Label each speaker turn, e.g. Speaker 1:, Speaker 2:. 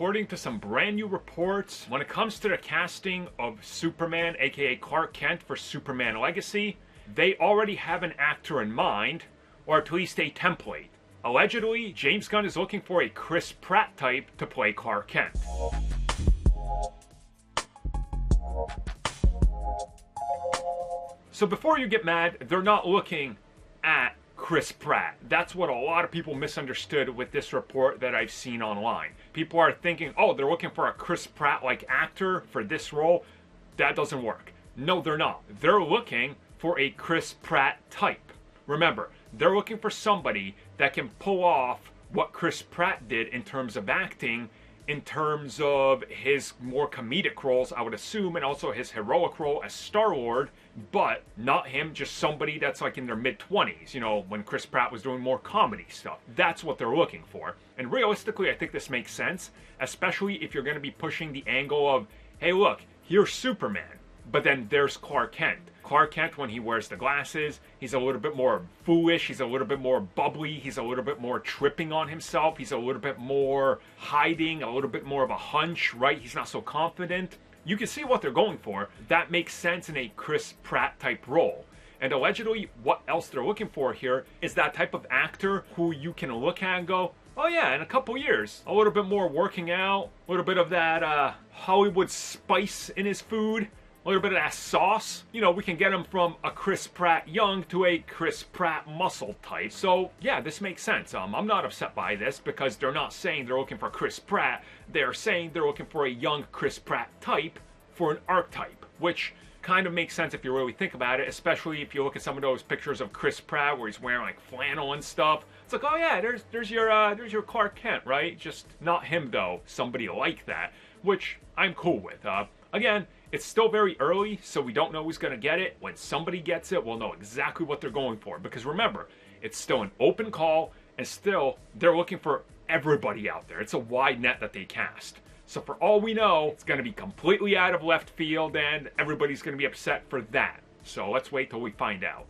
Speaker 1: according to some brand new reports, when it comes to the casting of Superman, aka Clark Kent, for Superman Legacy, they already have an actor in mind, or at least a template. Allegedly, James Gunn is looking for a Chris Pratt type to play Clark Kent. So before you get mad, they're not looking at Chris Pratt. That's what a lot of people misunderstood with this report that I've seen online. People are thinking, oh, they're looking for a Chris Pratt-like actor for this role. That doesn't work. No, they're not. They're looking for a Chris Pratt type. Remember, they're looking for somebody that can pull off what Chris Pratt did in terms of acting, in terms of his more comedic roles, I would assume, and also his heroic role as Star-Lord, but not him, just somebody that's like in their mid-20s, you know, when Chris Pratt was doing more comedy stuff. That's what they're looking for. And realistically, I think this makes sense, especially if you're going to be pushing the angle of, hey, look, here's Superman, but then there's Clark Kent. Clark Kent, when he wears the glasses, he's a little bit more foolish, he's a little bit more bubbly, he's a little bit more tripping on himself, he's a little bit more hiding, a little bit more of a hunch, right? He's not so confident. You can see what they're going for. That makes sense in a Chris Pratt type role. And allegedly, what else they're looking for here is that type of actor who you can look at and go, oh yeah, in a couple years, a little bit more working out, a little bit of that Hollywood spice in his food, a little bit of that sauce. You know, we can get him from a Chris Pratt young to a Chris Pratt muscle type. So yeah, this makes sense. I'm not upset by this because they're not saying they're looking for Chris Pratt. They're saying they're looking for a young Chris Pratt type for an archetype, which kind of makes sense if you really think about it, especially if you look at some of those pictures of Chris Pratt where he's wearing like flannel and stuff. It's like, oh yeah, there's your Clark Kent, right? Just not him though, somebody like that, which I'm cool with. Again, it's still very early, so we don't know who's going to get it. When somebody gets it, we'll know exactly what they're going for. Because remember, it's still an open call, and still, they're looking for everybody out there. It's a wide net that they cast. So for all we know, it's going to be completely out of left field, and everybody's going to be upset for that. So let's wait till we find out.